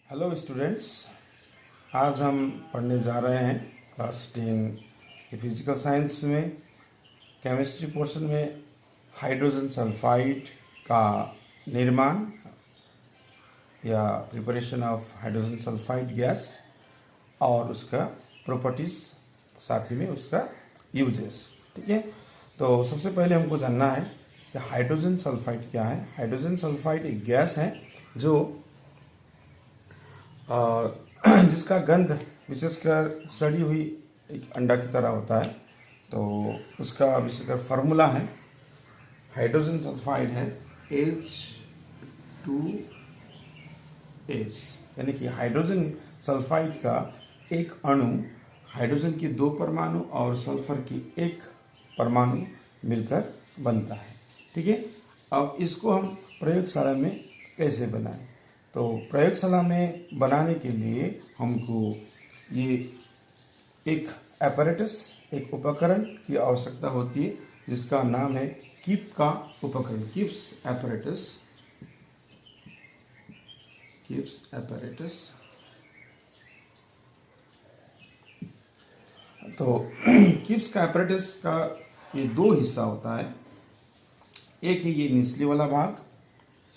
Hello students, आज हम पढ़ने जा रहे हैं क्लास 10 के फिजिकल साइंस में केमिस्ट्री पोर्शन में हाइड्रोजन सल्फाइड का निर्माण या preparation of hydrogen sulphide gas और उसका प्रॉपर्टीज, साथ ही में उसका यूजेस। ठीक है, तो सबसे पहले हमको जानना है कि हाइड्रोजन सल्फाइड क्या है। हाइड्रोजन सल्फाइड एक गैस है जो जिसका गंध विशेषकर सड़ी हुई एक अंडा की तरह होता है। तो उसका विशेषकर फार्मूला है, हाइड्रोजन सल्फाइड है H2S, यानी कि हाइड्रोजन सल्फाइड का एक अणु हाइड्रोजन की 2 परमाणु और सल्फर की 1 परमाणु मिलकर बनता है। ठीक है, अब इसको हम प्रयोगशाला में कैसे बनाएं? तो प्रयोगशाला में बनाने के लिए हमको ये एक एपरेटस, एक उपकरण की आवश्यकता होती है जिसका नाम है कीप का उपकरण, कीप्स एपरेटस। तो कीप्स का एपरेटस का ये 2 हिस्सा होता है। एक है ये निचले वाला भाग,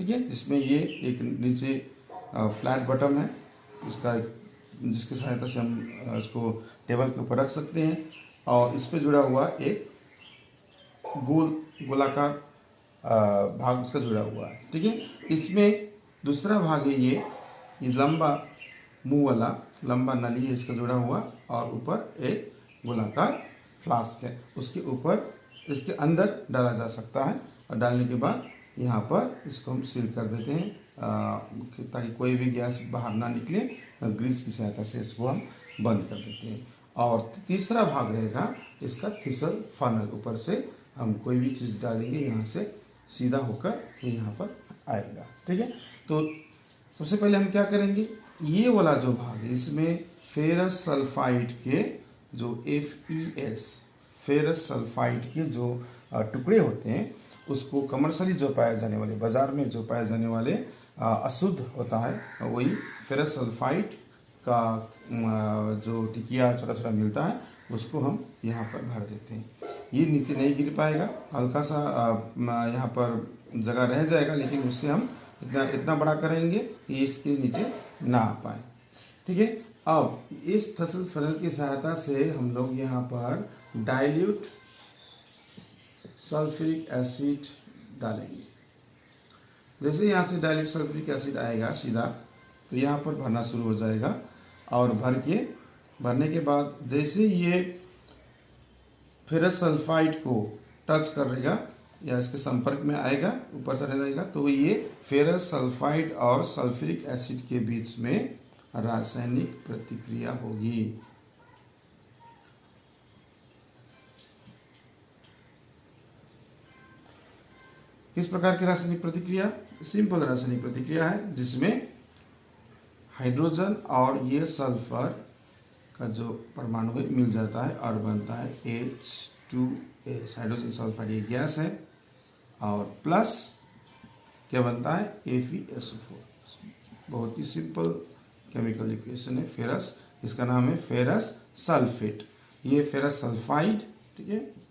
ठीक है, जिसमें ये एक नीचे फ्लैट बटन है जिसकी सहायता से हम इसको टेबल के ऊपर रख सकते हैं, और इस पे जुड़ा हुआ एक गोलाकार भाग उसका जुड़ा हुआ है। ठीक है, इसमें दूसरा भाग है ये लंबा मुंह वाला लंबा नली है इसका जुड़ा हुआ, और ऊपर एक गोलाकार फ्लास्क है, उसके ऊपर इसके अंदर डाला जा सकता है, और डालने के बाद यहाँ पर इसको हम सील कर देते हैं ताकि कोई भी गैस बाहर ना निकले। ग्रीस की सहायता से इसको हम बंद कर देते हैं। और तीसरा भाग रहेगा इसका थिसल फनल, ऊपर से हम कोई भी चीज़ डालेंगे यहाँ से सीधा होकर ये यहाँ पर आएगा। ठीक है, तो सबसे पहले हम क्या करेंगे, ये वाला जो भाग है इसमें फेरस सल्फाइड के जो FeS फेरस सल्फाइड के जो टुकड़े होते हैं, उसको कमर्शियली जो पाए जाने वाले, बाजार में जो पाए जाने वाले अशुद्ध होता है, वही फेरस सल्फाइड का जो टिकिया छोटा छोटा मिलता है, उसको हम यहाँ पर भर देते हैं। ये नीचे नहीं गिर पाएगा, हल्का सा यहाँ पर जगह रह जाएगा, लेकिन उससे हम इतना बड़ा करेंगे कि इसके नीचे ना आ पाए। ठीक है, अब इस थिसल फनल की सहायता से हम लोग यहाँ पर डाइल्यूट सल्फ्यूरिक एसिड डालेंगे। जैसे यहाँ से डाइल्यूट सल्फ्यूरिक एसिड आएगा सीधा, तो यहाँ पर भरना शुरू हो जाएगा, और भरने के बाद जैसे ये फेरस सल्फाइड को टच करेगा या इसके संपर्क में आएगा, ऊपर से रहेगा, तो ये फेरस सल्फाइड और सल्फ्यूरिक एसिड के बीच में रासायनिक प्रतिक्रिया होगी। किस प्रकार की रासायनिक प्रतिक्रिया? सिंपल रासायनिक प्रतिक्रिया है, जिसमें हाइड्रोजन और ये सल्फर का जो परमाणु है मिल जाता है और बनता है H2S। हाइड्रोजन सल्फाइड ये गैस है, और प्लस क्या बनता है FeSO4। बहुत ही सिंपल केमिकल इक्वेशन है फेरस, इसका नाम है फेरस सल्फेट। ये फेरस सल्फाइड, ठीक है,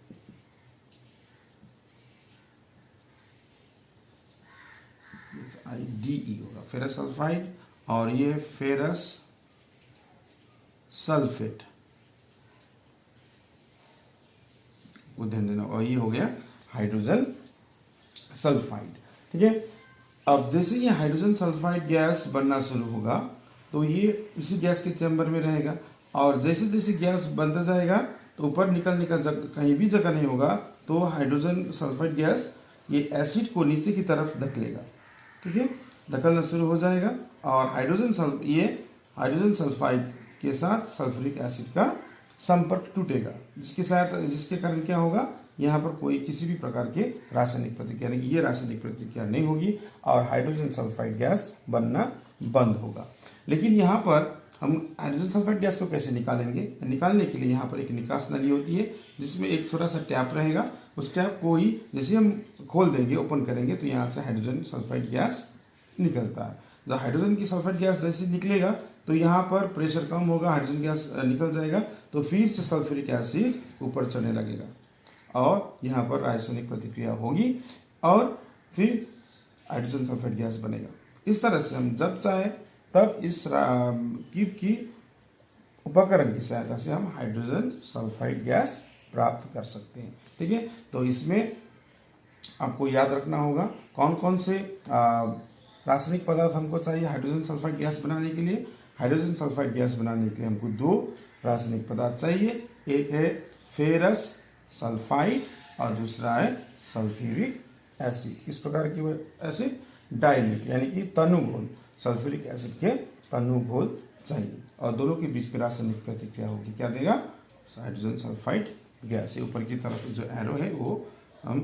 IDE होगा फेरस सल्फाइड, और ये फेरस सल्फेट को ध्यान देना, और ये हो गया हाइड्रोजन सल्फाइड। ठीक है, अब जैसे ये हाइड्रोजन सल्फाइड गैस बनना शुरू होगा, तो ये इसी गैस के चैम्बर में रहेगा, और जैसे जैसे गैस बनता जाएगा तो ऊपर निकलने का कहीं भी जगह नहीं होगा, तो हाइड्रोजन सल्फाइड गैस ये एसिड को नीचे की तरफ धकेलेगा। ठीक है, धकेलना शुरू हो जाएगा, और हाइड्रोजन सल्फाइड के साथ सल्फ्यूरिक एसिड का संपर्क टूटेगा, जिसके कारण क्या होगा, यहाँ पर कोई किसी भी प्रकार के रासायनिक प्रतिक्रिया नहीं, ये रासायनिक प्रतिक्रिया नहीं होगी, और हाइड्रोजन सल्फाइड गैस बनना बंद होगा। लेकिन यहाँ पर हम हाइड्रोजन सल्फाइड गैस को कैसे निकालेंगे? निकालने के लिए यहाँ पर एक निकास नली होती है, जिसमें एक छोटा सा टैप रहेगा। उस टैप को ही जैसे हम खोल देंगे, ओपन करेंगे, तो यहाँ से हाइड्रोजन सल्फाइड गैस निकलता है। जब हाइड्रोजन की सल्फाइड गैस जैसे निकलेगा तो यहाँ पर प्रेशर कम होगा, हाइड्रोजन गैस निकल जाएगा, तो फिर से सल्फ्यूरिक एसिड ऊपर चढ़ने लगेगा और यहाँ पर रासायनिक प्रतिक्रिया होगी और फिर हाइड्रोजन सल्फाइड गैस बनेगा। इस तरह से हम जब चाहे तब इस कीप की उपकरण की सहायता से हम हाइड्रोजन सल्फाइड गैस प्राप्त कर सकते हैं। ठीक है, तो इसमें आपको याद रखना होगा कौन कौन से रासायनिक पदार्थ हमको चाहिए हाइड्रोजन सल्फाइड गैस बनाने के लिए। हाइड्रोजन सल्फाइड गैस बनाने के लिए हमको दो रासायनिक पदार्थ चाहिए, एक है फेरस सल्फाइड और दूसरा है सल्फ्यूरिक एसिड। किस प्रकार की एसिड? डाइल्यूट यानी कि तनु घोल, सल्फ्यूरिक एसिड के तनु घोल चाहिए और दोनों के बीच में रासायनिक प्रतिक्रिया होगी, क्या देगा? Hydrogen sulphide gas. ऊपर की तरफ जो एरो है वो हम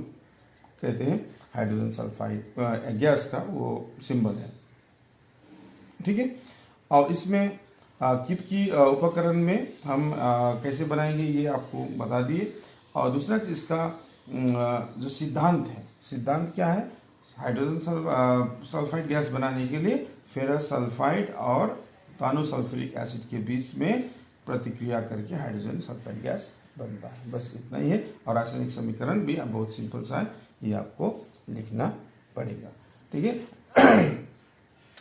कहते हैं हाइड्रोजन सल्फाइड गैस का वो सिंबल है। ठीक है, और इसमें कीप की उपकरण में हम कैसे बनाएंगे ये आपको बता दिए। और दूसरा इसका जो सिद्धांत है, सिद्धांत क्या है? हाइड्रोजन सल्फाइड गैस बनाने के लिए फेरस सल्फाइड और तानु सल्फ्यूरिक एसिड के बीच में प्रतिक्रिया करके हाइड्रोजन सल्फाइड गैस बनता है। बस इतना ही है। और रासायनिक समीकरण भी अब बहुत सिंपल सा है, ये आपको लिखना पड़ेगा। ठीक है,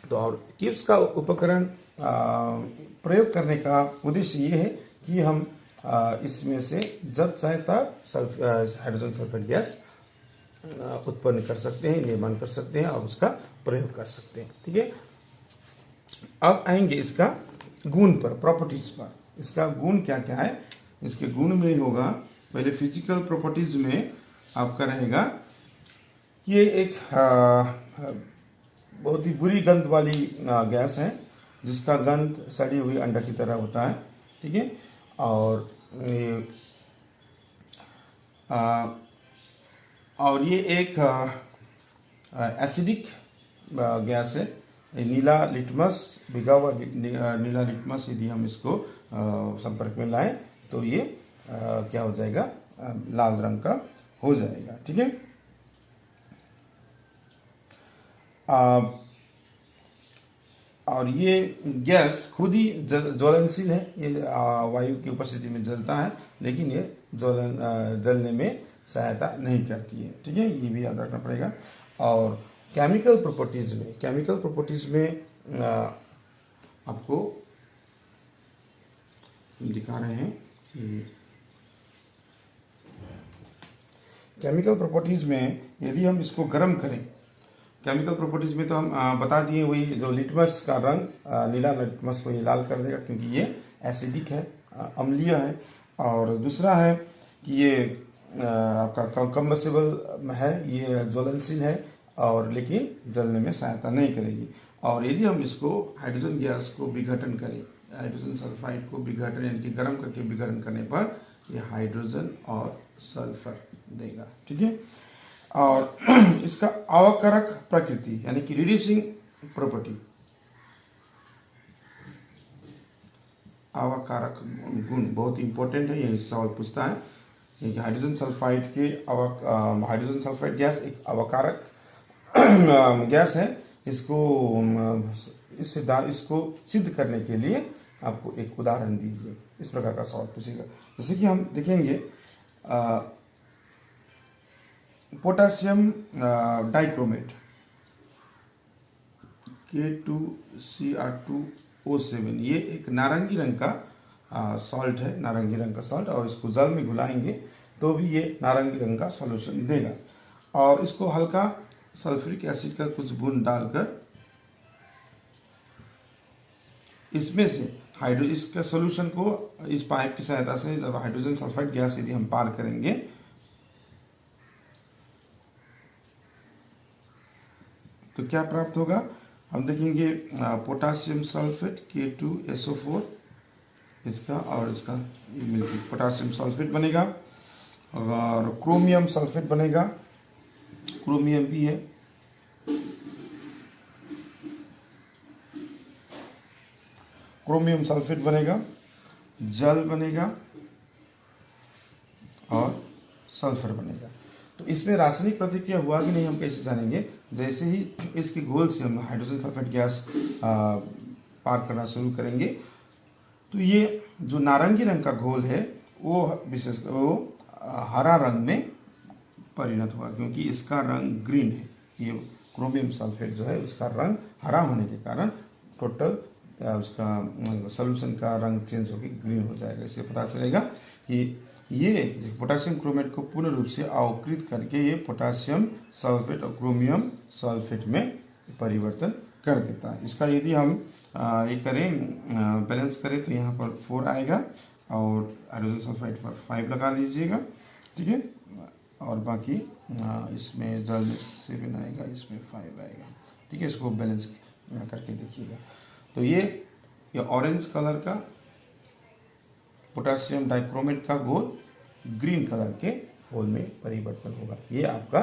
तो और कीप्स का उपकरण प्रयोग करने का उद्देश्य ये है कि हम इसमें से जब चाहे तब हाइड्रोजन सल्फाइड गैस उत्पन्न कर सकते हैं, निर्माण कर सकते हैं और उसका प्रयोग कर सकते हैं। ठीक है, अब आएंगे इसका गुण पर, प्रॉपर्टीज पर। इसका गुण क्या क्या है? इसके गुण में होगा, पहले फिजिकल प्रॉपर्टीज में आपका रहेगा, ये एक बहुत ही बुरी गंध वाली गैस है जिसका गंध सड़ी हुई अंडा की तरह होता है। ठीक है, और ये एक एसिडिक गैस है। नीला लिटमस, भिगा हुआ नीला लिटमस यदि हम इसको संपर्क में लाएं तो ये क्या हो जाएगा? लाल रंग का हो जाएगा। ठीक है, और ये गैस खुद ही ज्वलनशील है, ये वायु की उपस्थिति में जलता है लेकिन ये जलने में सहायता नहीं करती है। ठीक है, ये भी याद रखना पड़ेगा। और केमिकल प्रॉपर्टीज में आपको दिखा रहे हैं कि केमिकल प्रॉपर्टीज में यदि हम इसको गर्म करें, केमिकल प्रॉपर्टीज में तो हम बता दिए वही जो लिटमस का रंग, नीला लिटमस को ये लाल कर देगा क्योंकि ये एसिडिक है, अम्लीय है। और दूसरा है कि ये आपका कम्बसेबल है, ये ज्वलनशील है और लेकिन जलने में सहायता नहीं करेगी। और यदि हम इसको हाइड्रोजन गैस को विघटन करें, हाइड्रोजन सल्फाइड को विघटन यानी कि गर्म करके विघटन करने पर ये हाइड्रोजन और सल्फर देगा। ठीक है, और इसका अवकारक प्रकृति यानी कि रिड्यूसिंग प्रॉपर्टी, अवकारक गुण बहुत इंपॉर्टेंट है, ये सवाल पूछता है कि हाइड्रोजन सल्फाइड के हाइड्रोजन सल्फाइड गैस एक अवकारक गैस है। इसको सिद्ध करने के लिए आपको एक उदाहरण दीजिए, इस प्रकार का सवाल पूछेगा। जैसे कि हम देखेंगे पोटासियम डाइक्रोमेट K2Cr2O7, ये एक नारंगी रंग का सॉल्ट है, नारंगी रंग का सॉल्ट, और इसको जल में घुलाएंगे तो भी ये नारंगी रंग का सॉल्यूशन देगा। और इसको हल्का सल्फ्यूरिक एसिड का कुछ बूंद डालकर इसमें से इसका सॉल्यूशन को इस पाइप की सहायता से जब हाइड्रोजन सल्फाइड गैस यदि हम पार करेंगे तो क्या प्राप्त होगा? हम देखेंगे पोटासियम सल्फेट K2SO4 इसका और इसका मिलकर पोटासियम सल्फेट बनेगा और क्रोमियम सल्फेट बनेगा, क्रोमियम भी है। क्रोमियम सल्फेट बनेगा, जल बनेगा और सल्फर बनेगा। तो इसमें रासायनिक प्रतिक्रिया हुआ कि नहीं हम कैसे जानेंगे? जैसे ही इसके घोल से हम हाइड्रोजन सल्फाइड गैस पार करना शुरू करेंगे तो ये जो नारंगी रंग का घोल है वो वो हरा रंग में परिणत हुआ, क्योंकि इसका रंग ग्रीन है। ये क्रोमियम सल्फेट जो है उसका रंग हरा होने के कारण टोटल उसका सोल्यूशन का रंग चेंज होकर ग्रीन हो जाएगा। इससे पता चलेगा कि ये पोटेशियम क्रोमेट को पूर्ण रूप से अवकृत करके ये पोटेशियम सल्फेट और क्रोमियम सल्फेट में परिवर्तन कर देता है। इसका यदि हम ये करें बैलेंस करें तो यहाँ पर 4 आएगा और हाइड्रोजन सल्फाइड पर 5 लगा दीजिएगा, ठीक है। और बाकी इसमें जल में 7 आएगा, इसमें 5 आएगा, ठीक है। इसको बैलेंस करके देखिएगा। तो ये ऑरेंज कलर का पोटेशियम डाइक्रोमेट का घोल ग्रीन कलर के घोल में परिवर्तन होगा। ये आपका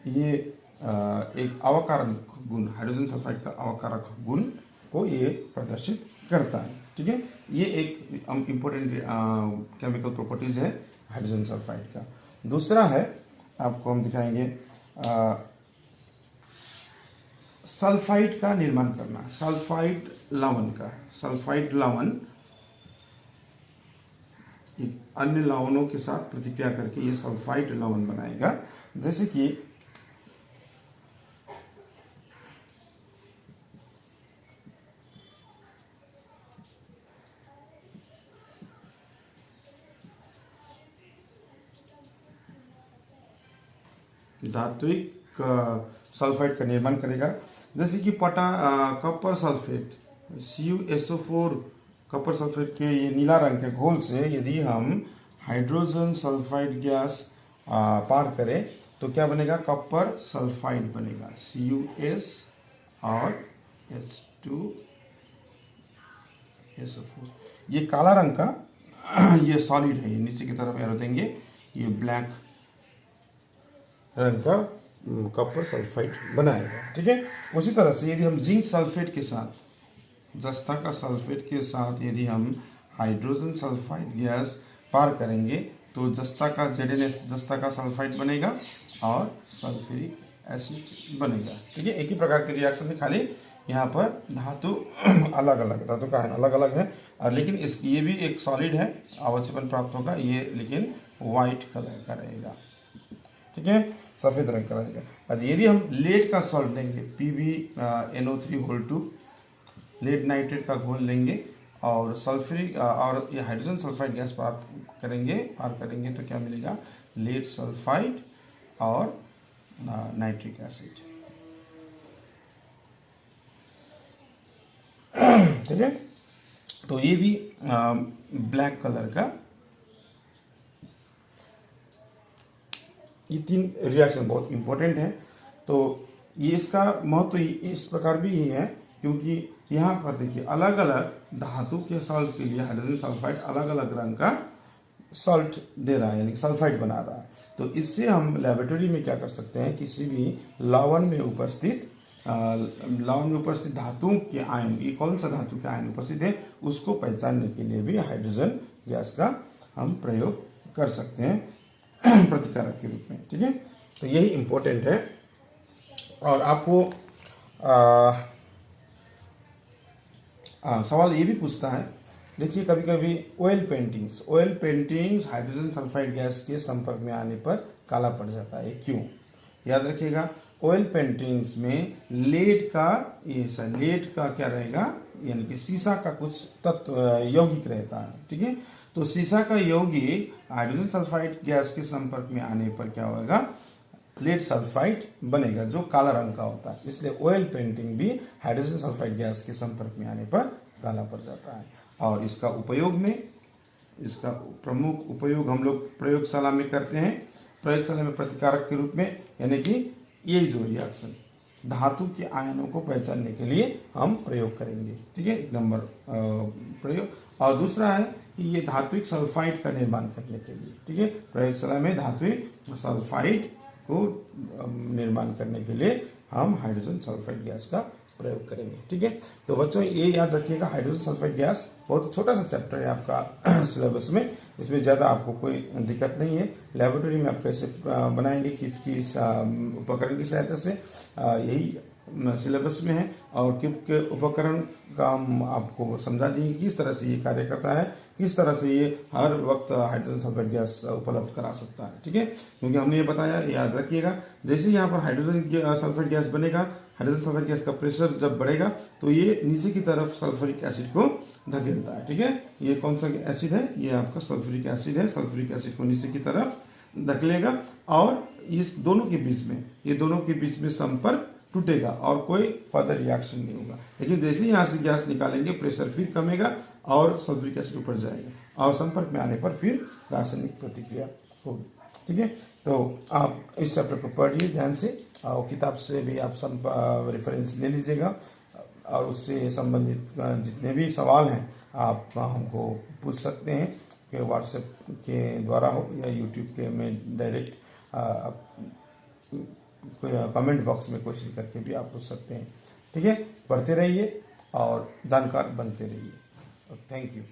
ये एक अवकारक गुण, हाइड्रोजन सल्फाइड का अवकारक गुण को ये प्रदर्शित करता है, ठीक है। ये एक इम्पोर्टेंट केमिकल प्रॉपर्टीज है हाइड्रोजन सल्फाइड का। दूसरा है आपको हम दिखाएंगे सल्फाइड का निर्माण करना, सल्फाइड लवण का। सल्फाइड लवण अन्य लवणों के साथ प्रतिक्रिया करके ये सल्फाइड लवण बनाएगा। जैसे कि धात्विक सल्फाइड का निर्माण करेगा। जैसे कि copper sulphate CuSO4 copper sulphate के ये नीला रंग के घोल से यदि हम हाइड्रोजन सल्फाइड गैस पार करें तो क्या बनेगा? कॉपर सल्फाइड बनेगा, CuS और H2SO4। ये काला रंग का ये सॉलिड है, ये नीचे की तरफ एरो देंगे, ये ब्लैक रंग का कॉपर सल्फाइड बनाएगा, ठीक है। उसी तरह से यदि हम जिंक सल्फेट के साथ, जस्ता का सल्फेट के साथ यदि हम हाइड्रोजन सल्फाइड गैस पार करेंगे तो जस्ता का ZnS जस्ता का सल्फाइड बनेगा और सल्फ्यूरिक एसिड बनेगा, ठीक है। एक ही प्रकार के रिएक्शन है, खाली यहाँ पर धातु अलग अलग, धातु का अलग अलग है और लेकिन ये भी एक सॉलिड है, अवक्षेपण प्राप्त होगा ये, लेकिन वाइट कलर का रहेगा, ठीक है, सफ़ेद रंग का रहेगा। और यदि हम लेड का सॉल्ट लेंगे PbNO3 लेड नाइट्रेट का घोल लेंगे और सल्फ्यूरिक और ये हाइड्रोजन सल्फाइड गैस पार करेंगे तो क्या मिलेगा? लेड सल्फाइड और नाइट्रिक एसिड, ठीक है। तो ये भी ब्लैक कलर का, ये 3 रिएक्शन बहुत इंपॉर्टेंट है। तो ये इसका महत्व इस प्रकार भी ही है क्योंकि यहाँ पर देखिए अलग अलग धातु के सॉल्ट के लिए हाइड्रोजन सल्फाइड अलग अलग रंग का सॉल्ट दे रहा है, यानी सल्फाइड बना रहा है। तो इससे हम लेबोरेटरी में क्या कर सकते हैं? किसी भी लवण में उपस्थित धातुओं के आयन, ये कौन सा धातु के आयन उपस्थित है उसको पहचानने के लिए भी हाइड्रोजन गैस का हम प्रयोग कर सकते हैं प्रतिकारक के रूप में, ठीक है। तो यही इम्पोर्टेंट है। और आपको सवाल ये भी पूछता है, देखिए कभी कभी oil paintings hydrogen sulphide gas के संपर्क में आने पर काला पड़ जाता है, क्यों? याद रखिएगा, ऑयल पेंटिंग्स में लेड का क्या रहेगा, यानी कि सीसा का कुछ तत्व यौगिक रहता है, ठीक है। तो सीसा का यौगिक हाइड्रोजन सल्फाइड गैस के संपर्क में आने पर क्या होगा? लेड सल्फाइड बनेगा जो काला रंग का होता है। इसलिए ऑयल पेंटिंग भी हाइड्रोजन सल्फाइड गैस के संपर्क में आने पर काला पड़ जाता है। और इसका प्रमुख उपयोग हम लोग प्रयोगशाला में करते हैं, प्रयोगशाला में प्रतिकारक के रूप में, यानी कि यही जो रिएक्शन धातु के आयनों को पहचानने के लिए हम प्रयोग करेंगे, ठीक है, 1 नंबर प्रयोग। और दूसरा है कि ये धात्विक सल्फाइड का निर्माण करने के लिए, ठीक है, प्रयोगशाला में धात्विक सल्फाइड को निर्माण करने के लिए हम हाइड्रोजन सल्फाइड गैस का प्रयोग करेंगे। ठीक है, तो बच्चों ये याद रखिएगा, हाइड्रोजन सल्फाइड गैस बहुत छोटा सा चैप्टर है आपका सिलेबस में, इसमें ज़्यादा आपको कोई दिक्कत नहीं है। लेबोरेटरी में आप कैसे बनाएंगे किस उपकरण की सहायता से, यही सिलेबस में है। और किप के उपकरण का हम आपको समझा देंगे किस तरह से ये कार्य करता है, किस तरह से ये हर वक्त हाइड्रोजन सल्फाइड गैस उपलब्ध करा सकता है। ठीक है, क्योंकि हमने ये बताया, याद रखिएगा, जैसे यहाँ पर हाइड्रोजन सल्फाइड गैस बनेगा, हाइड्रोजन सल्फाइड गैस का प्रेशर जब बढ़ेगा तो ये नीचे की तरफ सल्फ्यूरिक एसिड को धकेलता है। ठीक है, ये कौन सा एसिड है, ये आपका सल्फ्यूरिक एसिड है। सल्फ्यूरिक एसिड को नीचे की तरफ धकेलेगा और इस दोनों के बीच में, ये दोनों के बीच में संपर्क टूटेगा और कोई फर्दर रिएक्शन नहीं होगा। लेकिन जैसे ही यहाँ से गैस निकालेंगे, प्रेशर फिर कमेगा और सल्फ्यूरिक एसिड ऊपर जाएगा और संपर्क में आने पर फिर रासायनिक प्रतिक्रिया होगी। ठीक है, तो आप इस चैप्टर को पढ़िए ध्यान से, और किताब से भी आप सब रेफरेंस ले लीजिएगा, और उससे संबंधित जितने भी सवाल हैं आप हमको पूछ सकते हैं, कि व्हाट्सएप के द्वारा हो या यूट्यूब के में डायरेक्ट कमेंट बॉक्स में क्वेश्चन करके भी आप पूछ सकते हैं। ठीक है, पढ़ते रहिए और जानकार बनते रहिए। Thank you.